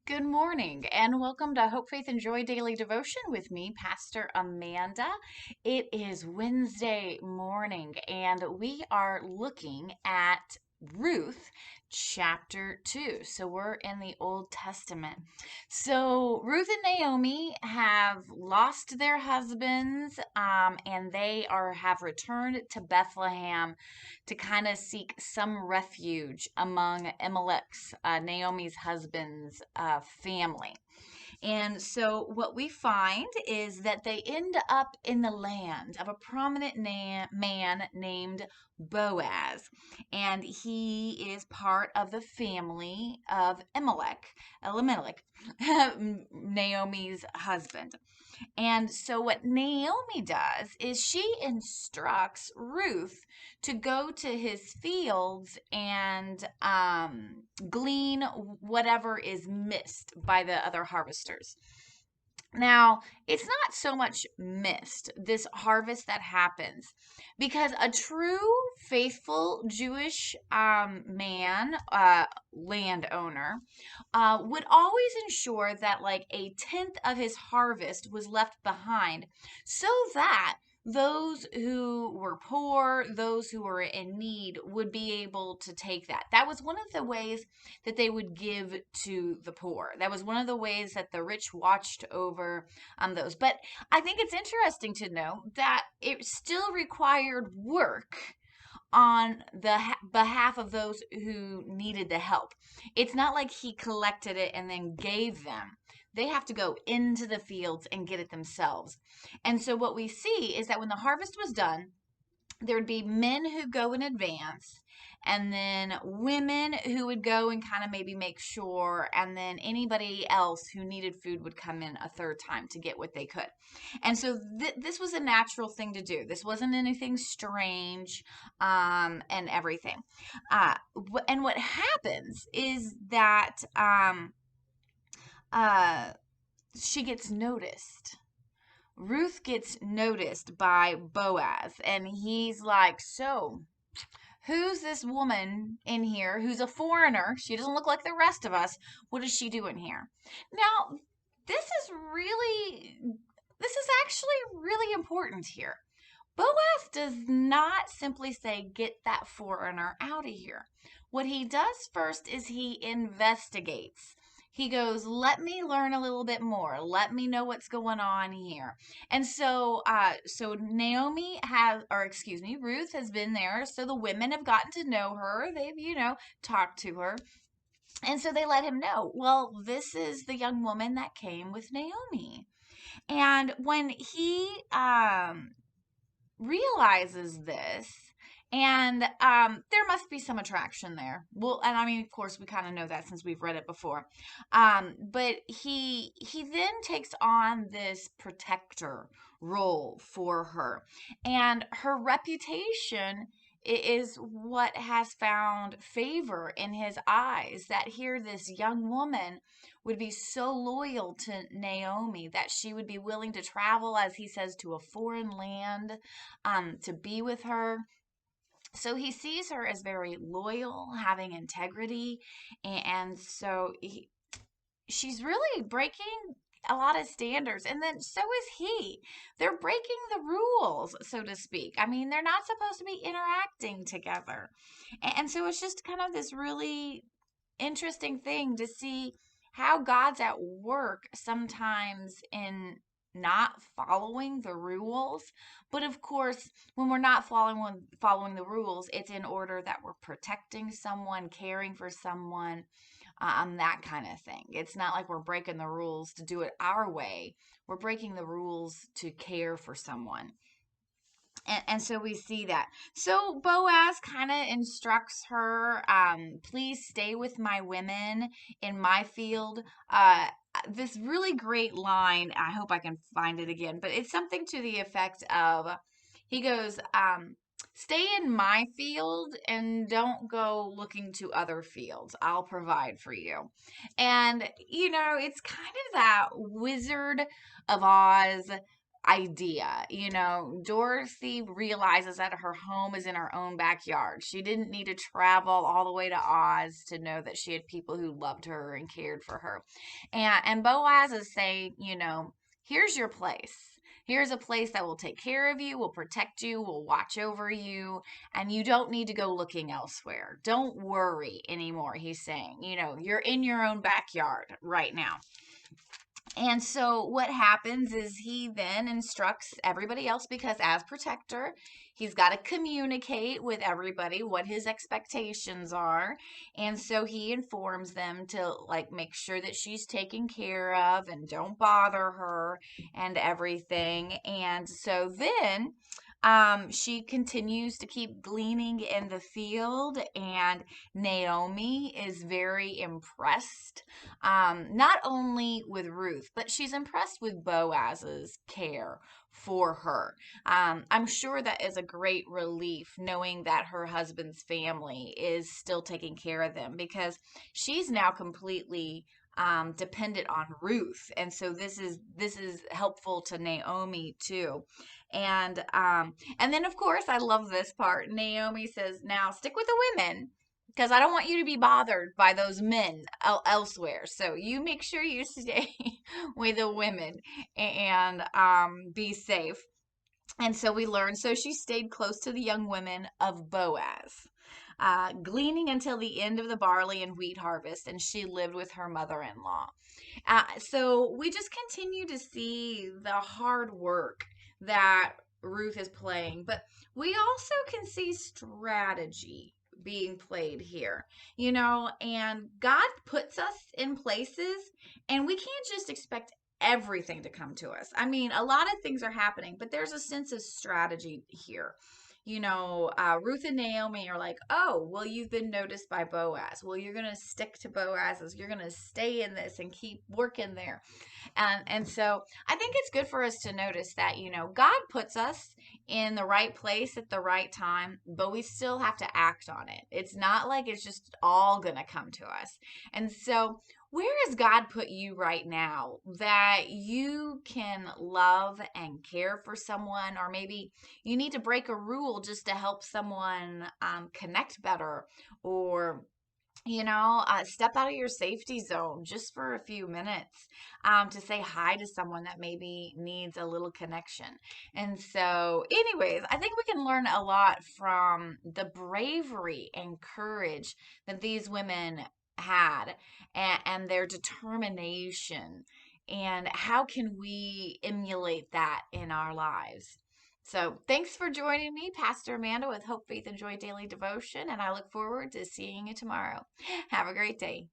Good morning and welcome to Hope, Faith, and Joy Daily Devotion with me, Pastor Amanda. It is Wednesday morning and we are looking at Ruth chapter 2. So we're in the Old Testament. So Ruth and Naomi have lost their husbands and they have returned to Bethlehem to kind of seek some refuge among Elimelech's, Naomi's husband's family. And so what we find is that they end up in the land of a prominent man named Boaz. And he is part of the family of Elimelech, Naomi's husband. And so, what Naomi does is she instructs Ruth to go to his fields and glean whatever is missed by the other harvesters. Now, it's not so much missed, this harvest that happens, because a true faithful Jewish man, landowner, would always ensure that like a tenth of his harvest was left behind so that those who were poor, those who were in need, would be able to take that. That was one of the ways that they would give to the poor. That was one of the ways that the rich watched over those. But I think it's interesting to know that it still required work on the behalf of those who needed the help. It's not like he collected it and then gave them. They have to go into the fields and get it themselves. And so what we see is that when the harvest was done, there would be men who go in advance and then women who would go and kind of maybe make sure, and then anybody else who needed food would come in a third time to get what they could. And so this was a natural thing to do. This wasn't anything strange, and everything. And what happens is that uh, she gets noticed. Ruth gets noticed by Boaz, and he's like, "So, who's this woman in here who's a foreigner? She doesn't look like the rest of us. What is she doing here?" Now, this is actually really important here. Boaz does not simply say, "Get that foreigner out of here." What he does first is he investigates. He goes, "Let me learn a little bit more. Let me know what's going on here." And so Naomi has, or excuse me, Ruth has been there. So the women have gotten to know her. They've, talked to her. And so they let him know, well, this is the young woman that came with Naomi. And when he realizes this, and there must be some attraction there. Well, and I mean, of course, we kind of know that since we've read it before. But he then takes on this protector role for her, and her reputation is what has found favor in his eyes. That here, this young woman would be so loyal to Naomi that she would be willing to travel, as he says, to a foreign land to be with her. So he sees her as very loyal, having integrity, and so she's really breaking a lot of standards, and then so is he. They're breaking the rules, so to speak. I mean, they're not supposed to be interacting together, and so it's just kind of this really interesting thing to see how God's at work sometimes in not following the rules. But of course, when we're not following the rules, it's in order that we're protecting someone, caring for someone, that kind of thing. It's not like we're breaking the rules to do it our way. We're breaking the rules to care for someone. And so we see that. So Boaz kind of instructs her, please stay with my women in my field. This really great line, I hope I can find it again, but it's something to the effect of, he goes, stay in my field and don't go looking to other fields. I'll provide for you. And, it's kind of that Wizard of Oz idea. Dorothy realizes that her home is in her own backyard. She didn't need to travel all the way to Oz to know that she had people who loved her and cared for her. And Boaz is saying, here's your place. Here's a place that will take care of you, will protect you, will watch over you, and you don't need to go looking elsewhere. Don't worry anymore, he's saying. You're in your own backyard right now. And so what happens is he then instructs everybody else, because as protector, he's got to communicate with everybody what his expectations are. And so he informs them to like make sure that she's taken care of and don't bother her and everything. And so then she continues to keep gleaning in the field, and Naomi is very impressed, not only with Ruth, but she's impressed with Boaz's care for her. I'm sure that is a great relief knowing that her husband's family is still taking care of them, because she's now completely dependent on Ruth, and so this is helpful to Naomi too. And then of course I love this part. Naomi says, "Now stick with the women, because I don't want you to be bothered by those men elsewhere. So you make sure you stay with the women and be safe." And so we learn. So she stayed close to the young women of Boaz, gleaning until the end of the barley and wheat harvest, and she lived with her mother-in-law. So we just continue to see the hard work that Ruth is playing, but we also can see strategy being played here, and God puts us in places, and we can't just expect everything to come to us. I mean, a lot of things are happening, but there's a sense of strategy here. Ruth and Naomi are like, "Oh, well, you've been noticed by Boaz. Well, you're going to stick to Boaz's. You're going to stay in this and keep working there." And so I think it's good for us to notice that, God puts us in the right place at the right time, but we still have to act on it. It's not like it's just all going to come to us. And so where has God put you right now that you can love and care for someone, or maybe you need to break a rule just to help someone connect better, or step out of your safety zone just for a few minutes, to say hi to someone that maybe needs a little connection. And so, anyways, I think we can learn a lot from the bravery and courage that these women had, and their determination. And how can we emulate that in our lives? So, thanks for joining me, Pastor Amanda, with Hope, Faith, and Joy Daily Devotion, and I look forward to seeing you tomorrow. Have a great day.